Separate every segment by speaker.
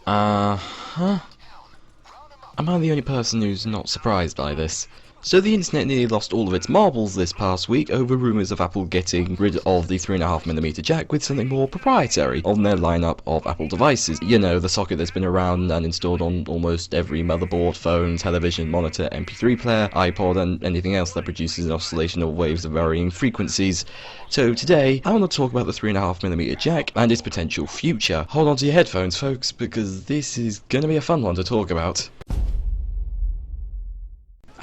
Speaker 1: Uh-huh. Am I the only person who's not surprised by this? So the internet nearly lost all of its marbles this past week over rumours of Apple getting rid of the 3.5mm jack with something more proprietary on their lineup of Apple devices. You know, the socket that's been around and installed on almost every motherboard, phone, television, monitor, MP3 player, iPod and anything else that produces an oscillation of waves of varying frequencies. So today, I want to talk about the 3.5mm jack and its potential future. Hold on to your headphones, folks, because this is gonna be a fun one to talk about.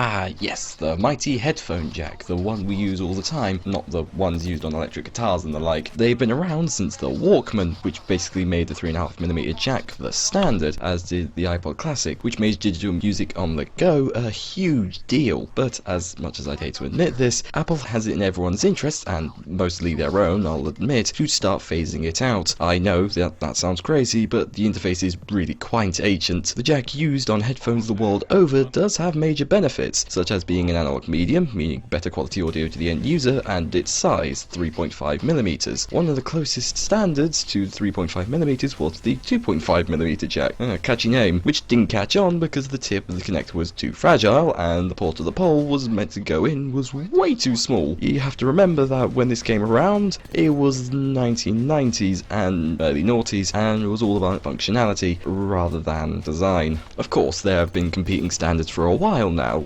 Speaker 1: Ah yes, the mighty headphone jack, the one we use all the time, not the ones used on electric guitars and the like. They've been around since the Walkman, which basically made the 3.5mm jack the standard, as did the iPod Classic, which made digital music on the go a huge deal. But as much as I'd hate to admit this, Apple has it in everyone's interest, and mostly their own, I'll admit, to start phasing it out. I know that sounds crazy, but the interface is really quite ancient. The jack used on headphones the world over does have major benefits, such as being an analog medium, meaning better quality audio to the end user, and its size, 3.5mm. One of the closest standards to 3.5mm was the 2.5mm jack, a catchy name, which didn't catch on because the tip of the connector was too fragile and the port of the pole was meant to go in was way too small. You have to remember that when this came around, it was 1990s and early noughties, and it was all about functionality rather than design. Of course, there have been competing standards for a while now.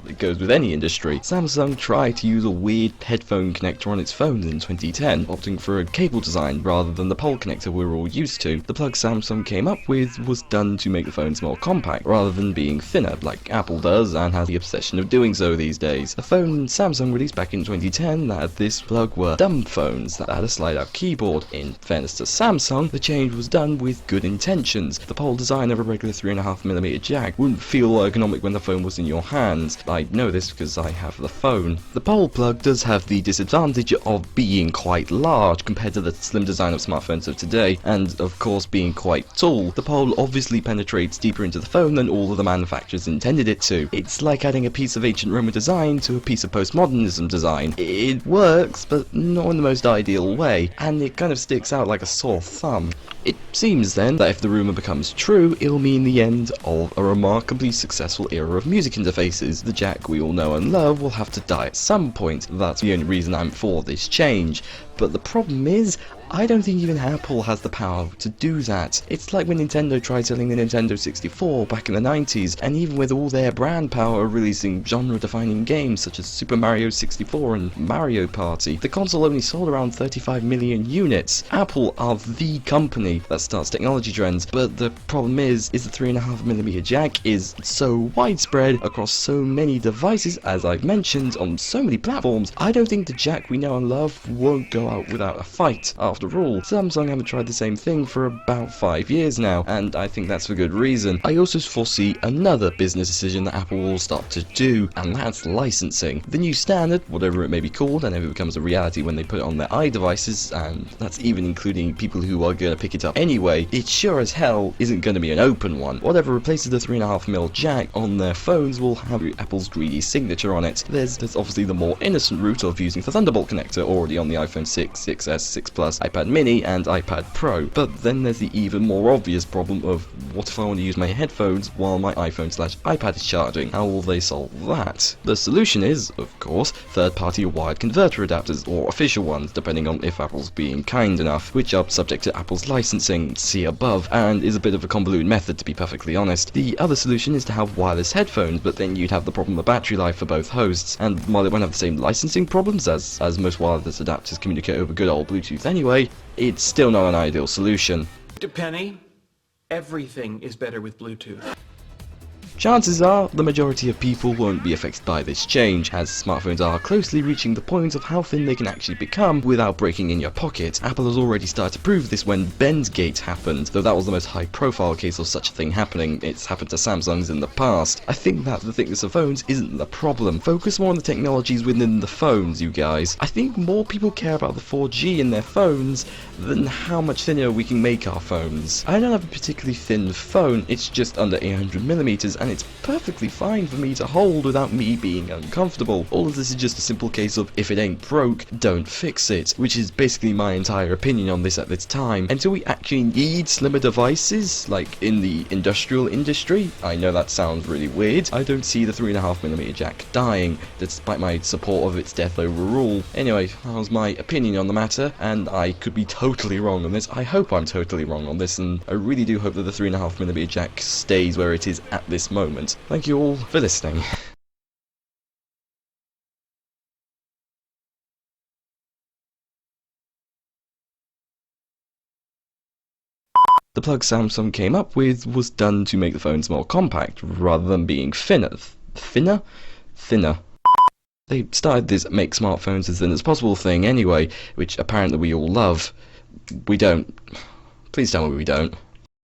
Speaker 1: It goes with any industry. Samsung tried to use a weird headphone connector on its phones in 2010, opting for a cable design rather than the pole connector we're all used to. The plug Samsung came up with was done to make the phones more compact, rather than being thinner, like Apple does and has the obsession of doing so these days. The phone Samsung released back in 2010 that had this plug were dumb phones that had a slide-out keyboard. In fairness to Samsung, the change was done with good intentions. The pole design of a regular 3.5mm jack wouldn't feel ergonomic when the phone was in your hands. I know this because I have the phone. The pole plug does have the disadvantage of being quite large compared to the slim design of smartphones of today, and of course being quite tall. The pole obviously penetrates deeper into the phone than all of the manufacturers intended it to. It's like adding a piece of ancient Roman design to a piece of postmodernism design. It works, but not in the most ideal way, and it kind of sticks out like a sore thumb. It seems then that if the rumour becomes true, it'll mean the end of a remarkably successful era of music interfaces. The jack we all know and love will have to die at some point. That's the only reason I'm for this change. But the problem is, I don't think even Apple has the power to do that. It's like when Nintendo tried selling the Nintendo 64 back in the 90s, and even with all their brand power releasing genre-defining games such as Super Mario 64 and Mario Party, the console only sold around 35 million units. Apple are the company that starts technology trends, but the problem is the 3.5mm jack is so widespread across so many devices, as I've mentioned, on so many platforms. I don't think the jack we know and love won't go out without a fight. After all, Samsung haven't tried the same thing for about 5 years now, and I think that's for good reason. I also foresee another business decision that Apple will start to do, and that's licensing. The new standard, whatever it may be called, and if it becomes a reality when they put it on their iDevices, and that's even including people who are going to pick it up anyway, it sure as hell isn't going to be an open one. Whatever replaces the 3.5mm jack on their phones will have Apple's greedy signature on it. There's obviously the more innocent route of using the Thunderbolt connector already on the iPhone 6, 6S, 6 Plus, iPad Mini and iPad Pro. But then there's the even more obvious problem of what if I want to use my headphones while my iPhone/iPad is charging? How will they solve that? The solution is, of course, third-party wired converter adapters, or official ones, depending on if Apple's being kind enough, which are subject to Apple's licensing, see above, and is a bit of a convoluted method to be perfectly honest. The other solution is to have wireless headphones, but then you'd have the problem of battery life for both hosts, and while it won't have the same licensing problems as most wireless adapters communicate over good old Bluetooth anyway, it's still not an ideal solution.
Speaker 2: To Penny, everything is better with Bluetooth.
Speaker 1: Chances are the majority of people won't be affected by this change, as smartphones are closely reaching the point of how thin they can actually become without breaking in your pocket. Apple has already started to prove this when Bendgate happened, though that was the most high profile case of such a thing happening. It's happened to Samsungs in the past. I think that the thickness of phones isn't the problem. Focus more on the technologies within the phones, you guys. I think more people care about the 4G in their phones than how much thinner we can make our phones. I don't have a particularly thin phone, it's just under 800mm, and it's perfectly fine for me to hold without me being uncomfortable. All of this is just a simple case of if it ain't broke, don't fix it, which is basically my entire opinion on this at this time. Until we actually need slimmer devices, like in the industrial industry, I know that sounds really weird, I don't see the 3.5mm jack dying, despite my support of its death overall. Anyway, that was my opinion on the matter, and I could be totally wrong on this. I hope I'm totally wrong on this, and I really do hope that the 3.5mm jack stays where it is at this moment. Thank you all for listening. The plug Samsung came up with was done to make the phones more compact, rather than being thinner. Thinner. They started this make smartphones as thin as possible thing anyway, which apparently we all love. We don't. Please tell me we don't.